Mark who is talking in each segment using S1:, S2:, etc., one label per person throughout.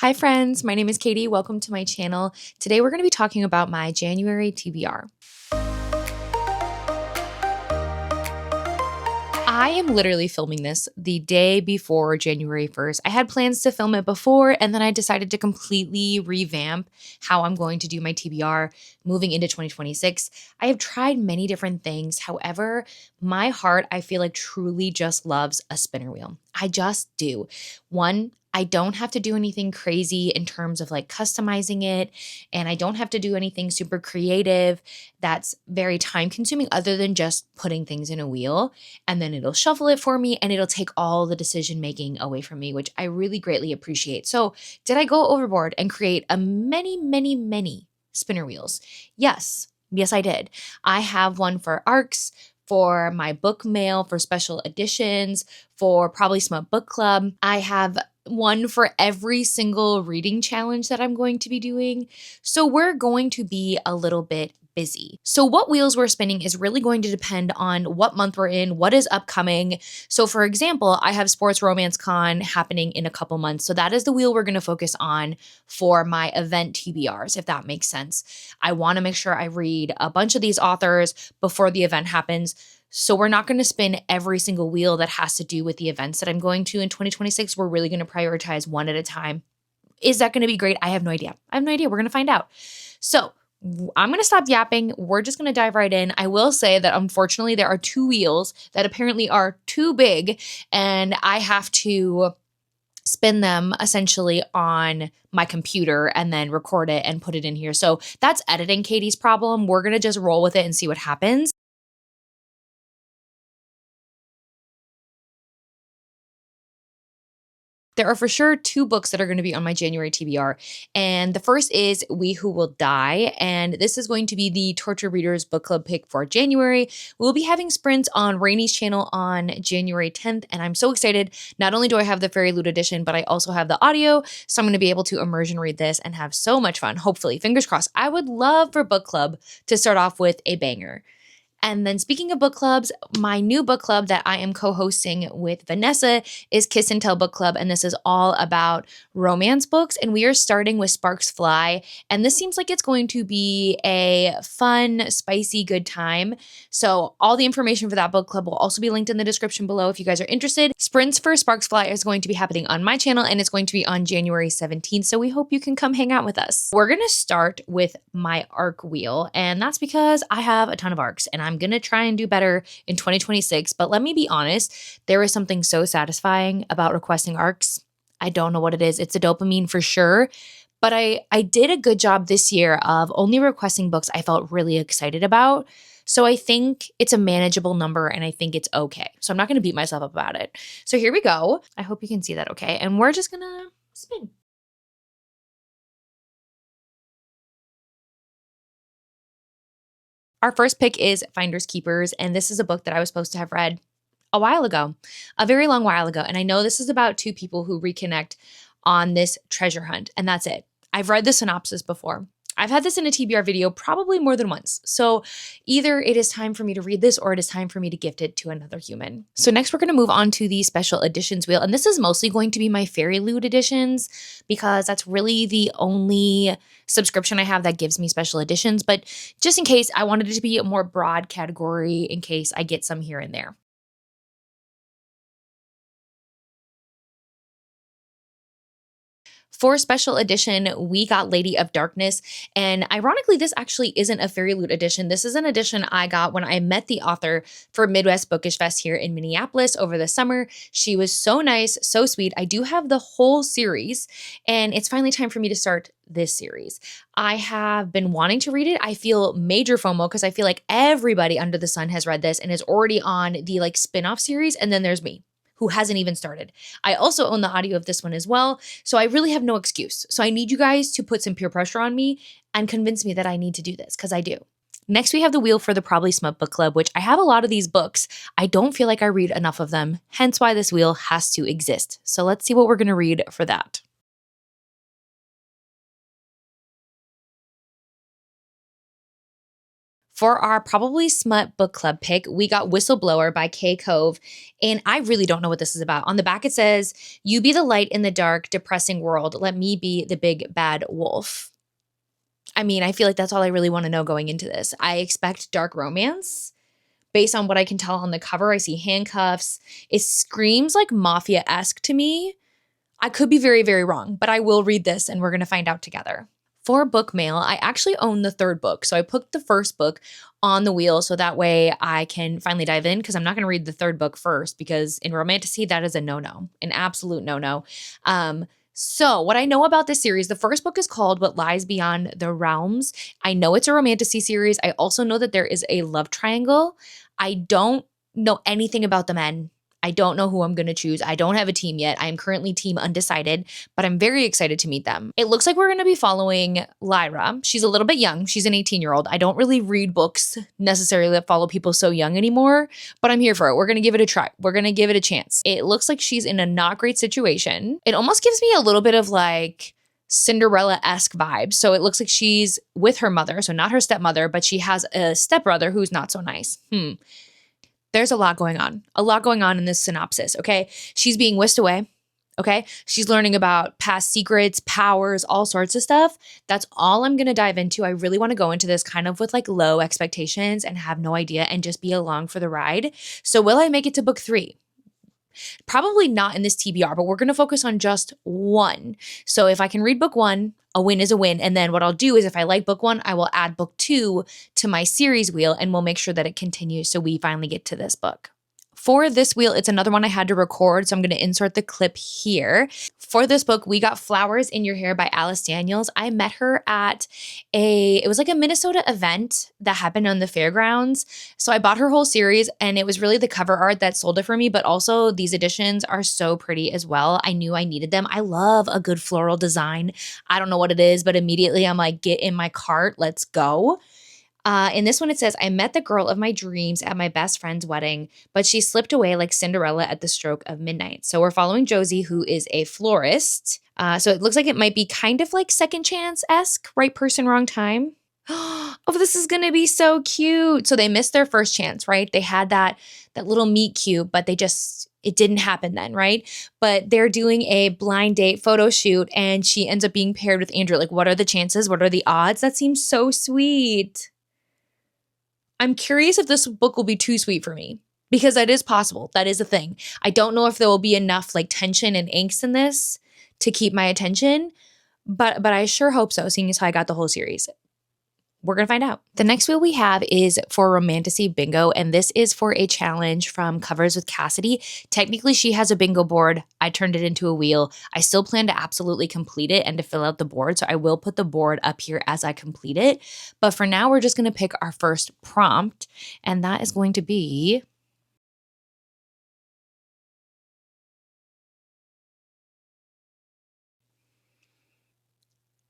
S1: Hi friends, my name is Katie. Welcome to my channel. Today we're going to be talking about my January TBR. I am literally filming this the day before January 1st. I had plans to film it before, and then I decided to completely revamp how I'm going to do my TBR moving into 2026. I have tried many different things. However, my heart, I feel like, truly just loves a spinner wheel. I just do. One, I don't have to do anything crazy in terms of like customizing it, and I don't have to do anything super creative that's very time consuming other than just putting things in a wheel, and then it'll shuffle it for me and it'll take all the decision making away from me, which I really greatly appreciate. So did I go overboard and create a many spinner wheels? Yes, I did. I have one for ARCs, for my Bookmail, for special editions, for probably Smut Book Club. I have one for every single reading challenge that I'm going to be doing. So we're going to be a little bit busy. So what wheels we're spinning is really going to depend on what month we're in, what is upcoming. So for example, I have Sports Romance Con happening in a couple months. So that is the wheel we're going to focus on for my event TBRs, if that makes sense. I want to make sure I read a bunch of these authors before the event happens. So we're not going to spin every single wheel that has to do with the events that I'm going to in 2026. We're really going to prioritize one at a time. Is that going to be great? I have no idea. We're going to find out. So I'm going to stop yapping. We're just going to dive right in. I will say that unfortunately there are two wheels that apparently are too big, and I have to spin them essentially on my computer and then record it and put it in here. So that's editing Katie's problem. We're going to just roll with it and see what happens. There are for sure two books that are going to be on my January TBR. And the first is We Who Will Die. And this is going to be the Torture Readers Book Club pick for January. We'll be having sprints on Rainy's channel on January 10th. And I'm so excited. Not only do I have the Fairy Loot edition, but I also have the audio. So I'm going to be able to immersion read this and have so much fun. Hopefully, fingers crossed. I would love for book club to start off with a banger. And then speaking of book clubs, my new book club that I am co-hosting with Vanessa is Kiss and Tell Book Club. And this is all about romance books. And we are starting with Sparks Fly. And this seems like it's going to be a fun, spicy, good time. So all the information for that book club will also be linked in the description below if you guys are interested. Sprints for Sparks Fly is going to be happening on my channel, and it's going to be on January 17th. So we hope you can come hang out with us. We're going to start with my ARC wheel. And that's because I have a ton of ARCs and I'm going to try and do better in 2026. But let me be honest, there is something so satisfying about requesting ARCs. I don't know what it is. It's a dopamine for sure. But I did a good job this year of only requesting books I felt really excited about. So I think it's a manageable number and I think it's okay. So I'm not going to beat myself up about it. So here we go. I hope you can see that okay. And we're just going to spin. Our first pick is Finders Keepers, and this is a book that I was supposed to have read a while ago, a very long while ago. And I know this is about two people who reconnect on this treasure hunt, and that's it. I've read the synopsis before. I've had this in a TBR video probably more than once. So either it is time for me to read this or it is time for me to gift it to another human. So next we're going to move on to the special editions wheel. And this is mostly going to be my Fairy Loot editions because that's really the only subscription I have that gives me special editions. But just in case, I wanted it to be a more broad category in case I get some here and there. For special edition, we got Lady of Darkness. And ironically, this actually isn't a Fairy Loot edition. This is an edition I got when I met the author for Midwest Bookish Fest here in Minneapolis over the summer. She was so nice, so sweet. I do have the whole series, and it's finally time for me to start this series. I have been wanting to read it. I feel major FOMO because I feel like everybody under the sun has read this and is already on the like spin-off series. And then there's me, who hasn't even started. I also own the audio of this one as well, so I really have no excuse. So I need you guys to put some peer pressure on me and convince me that I need to do this, because I do. Next, we have the wheel for the Probably Smut Book Club, which I have a lot of these books. I don't feel like I read enough of them, hence why this wheel has to exist. So let's see what we're going to read for that. For our probably smut book club pick, we got Whistleblower by Kay Cove. And I really don't know what this is about. On the back, it says, "You be the light in the dark, depressing world. Let me be the big bad wolf." I mean, I feel like that's all I really want to know going into this. I expect dark romance. Based on what I can tell on the cover, I see handcuffs. It screams like mafia-esque to me. I could be very, very wrong, but I will read this and we're going to find out together. For Bookmail, I actually own the third book. So I put the first book on the wheel so that way I can finally dive in, because I'm not going to read the third book first, because in Romantasy, that is a no-no, an absolute no-no. So what I know about this series, the first book is called What Lies Beyond the Realms. I know it's a Romantasy series. I also know that there is a love triangle. I don't know anything about the men. I don't know who I'm going to choose. I don't have a team yet. I am currently team undecided, but I'm very excited to meet them. It looks like we're going to be following Lyra. She's a little bit young. She's an 18-year-old. I don't really read books necessarily that follow people so young anymore, but I'm here for it. We're going to give it a try. We're going to give it a chance. It looks like she's in a not great situation. It almost gives me a little bit of like Cinderella-esque vibes. So it looks like she's with her mother, so not her stepmother, but she has a stepbrother who's not so nice. There's a lot going on in this synopsis, okay? She's being whisked away, okay? She's learning about past secrets, powers, all sorts of stuff. That's all I'm going to dive into. I really want to go into this kind of with like low expectations and have no idea and just be along for the ride. So will I make it to book 3? Probably not in this TBR, but we're going to focus on just one. So if I can read book 1, a win is a win. And then what I'll do is if I like book 1, I will add book 2 to my series wheel and we'll make sure that it continues so we finally get to this book. For this wheel, it's another one I had to record, so I'm going to insert the clip here. For this book, we got Flowers in Your Hair by Alice Daniels. I met her at it was like a Minnesota event that happened on the fairgrounds. So I bought her whole series and it was really the cover art that sold it for me, but also these editions are so pretty as well. I knew I needed them. I love a good floral design. I don't know what it is, but immediately I'm like, get in my cart, let's go. In this one, it says, "I met the girl of my dreams at my best friend's wedding, but she slipped away like Cinderella at the stroke of midnight." So we're following Josie, who is a florist. So it looks like it might be kind of like Second Chance-esque, right person, wrong time. Oh, this is going to be so cute. So they missed their first chance, right? They had that little meet cute, but it didn't happen then, right? But they're doing a blind date photo shoot and she ends up being paired with Andrew. Like, what are the chances? What are the odds? That seems so sweet. I'm curious if this book will be too sweet for me, because that is possible. That is a thing. I don't know if there will be enough like tension and angst in this to keep my attention, but I sure hope so, seeing as how I got the whole series. We're going to find out. The next wheel we have is for Romantasy Bingo, and this is for a challenge from Covers with Cassidy. Technically, she has a bingo board. I turned it into a wheel. I still plan to absolutely complete it and to fill out the board, so I will put the board up here as I complete it. But for now, we're just going to pick our first prompt, and that is going to be...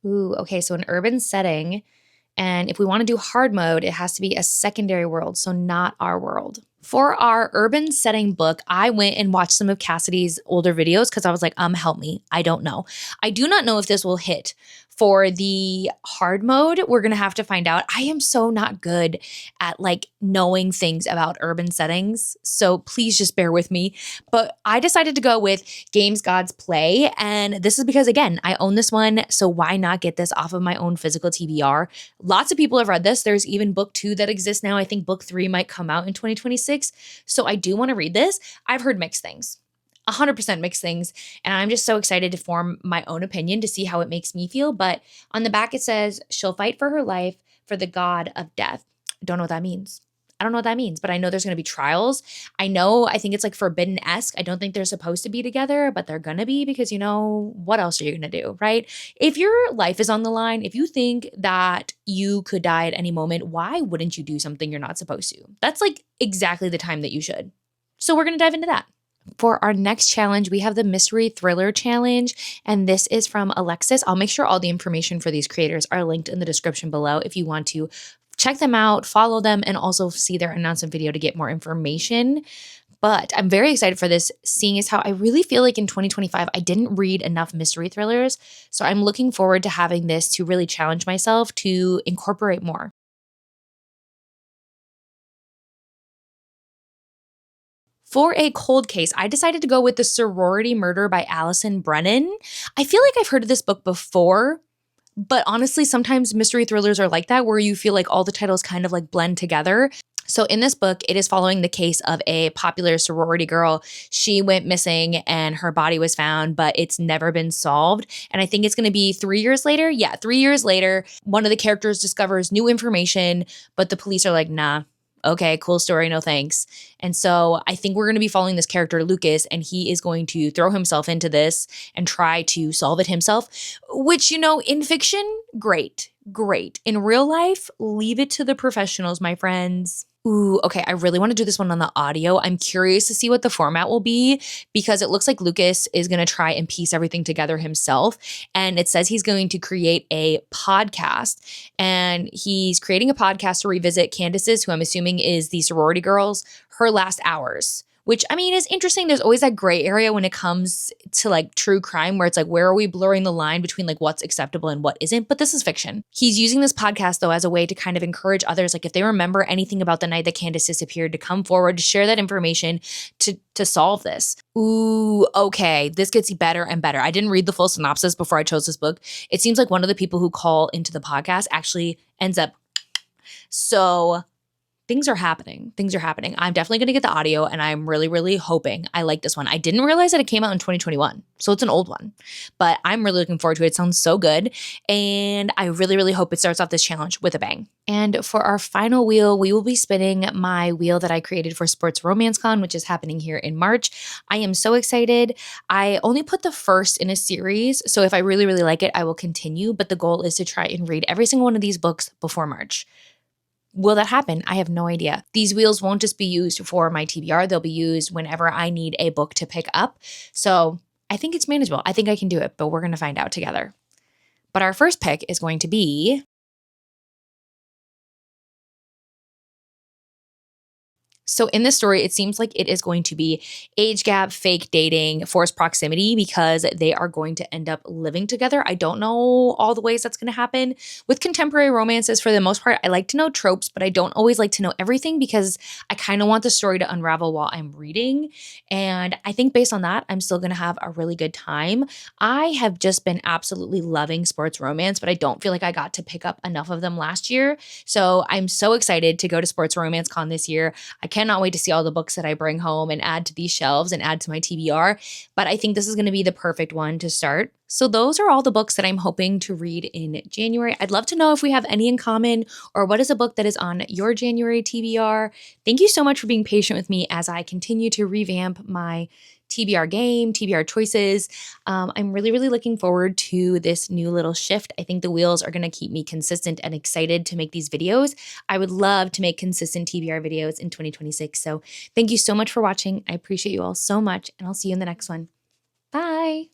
S1: Ooh, okay, so an urban setting. And if we want to do hard mode, it has to be a secondary world, so not our world. For our urban setting book, I went and watched some of Cassidy's older videos because I was like, help me. I don't know. I do not know if this will hit. For the hard mode, we're going to have to find out. I am so not good at like knowing things about urban settings, so please just bear with me. But I decided to go with Games Gods Play, and this is because, again, I own this one, so why not get this off of my own physical TBR? Lots of people have read this. There's even book 2 that exists now. I think book 3 might come out in 2026, so I do want to read this. I've heard mixed things. 100% mixed things. And I'm just so excited to form my own opinion to see how it makes me feel. But on the back, it says, "She'll fight for her life for the god of death." Don't know what that means. I don't know what that means, but I know there's going to be trials. I think it's like forbidden-esque. I don't think they're supposed to be together, but they're going to be because, what else are you going to do, right? If your life is on the line, if you think that you could die at any moment, why wouldn't you do something you're not supposed to? That's like exactly the time that you should. So we're going to dive into that. For our next challenge, we have the Mystery Thriller Challenge, and this is from Alexis. I'll make sure all the information for these creators are linked in the description below if you want to check them out, follow them, and also see their announcement video to get more information. But I'm very excited for this, seeing as how I really feel like in 2025, I didn't read enough mystery thrillers. So I'm looking forward to having this to really challenge myself to incorporate more. For a cold case, I decided to go with The Sorority Murder by Allison Brennan. I feel like I've heard of this book before, but honestly, sometimes mystery thrillers are like that, where you feel like all the titles kind of like blend together. So in this book, it is following the case of a popular sorority girl. She went missing and her body was found, but it's never been solved. And I think it's going to be 3 years later. Yeah, 3 years later, one of the characters discovers new information, but the police are like, nah. Okay, cool story, no thanks. And so I think we're going to be following this character, Lucas, and he is going to throw himself into this and try to solve it himself, which, in fiction, great, great. In real life, leave it to the professionals, my friends. Ooh, okay. I really want to do this one on the audio. I'm curious to see what the format will be because it looks like Lucas is going to try and piece everything together himself. And it says he's going to create a podcast, and he's creating a podcast to revisit Candace's, who I'm assuming is the sorority girls, her last hours. Which, I mean, is interesting. There's always that gray area when it comes to like true crime where it's like, where are we blurring the line between like what's acceptable and what isn't? But this is fiction. He's using this podcast though as a way to kind of encourage others, like if they remember anything about the night that Candace disappeared, to come forward, to share that information to solve this. Ooh, okay. This gets better and better. I didn't read the full synopsis before I chose this book. It seems like one of the people who call into the podcast actually ends up. So things are happening. Things are happening. I'm definitely going to get the audio, and I'm really, really hoping I like this one. I didn't realize that it came out in 2021, so it's an old one, but I'm really looking forward to it. It sounds so good, and I really, really hope it starts off this challenge with a bang. And for our final wheel, we will be spinning my wheel that I created for Sports Romance Con, which is happening here in March. I am so excited. I only put the first in a series, so if I really, really like it, I will continue, but the goal is to try and read every single one of these books before March. Will that happen? I have no idea. These wheels won't just be used for my TBR. They'll be used whenever I need a book to pick up. So I think it's manageable. I think I can do it, but we're going to find out together. But our first pick is going to be So in this story, it seems like it is going to be age gap, fake dating, forced proximity, because they are going to end up living together. I don't know all the ways that's going to happen. With contemporary romances, for the most part, I like to know tropes, but I don't always like to know everything because I kind of want the story to unravel while I'm reading. And I think based on that, I'm still going to have a really good time. I have just been absolutely loving sports romance, but I don't feel like I got to pick up enough of them last year. So I'm so excited to go to Sports Romance Con this year. I cannot wait to see all the books that I bring home and add to these shelves and add to my TBR, but I think this is going to be the perfect one to start. So those are all the books that I'm hoping to read in January. I'd love to know if we have any in common, or what is a book that is on your January TBR. Thank you so much for being patient with me as I continue to revamp my TBR game, TBR choices. I'm really, really looking forward to this new little shift. I think the wheels are going to keep me consistent and excited to make these videos. I would love to make consistent TBR videos in 2026. So thank you so much for watching. I appreciate you all so much, and I'll see you in the next one. Bye.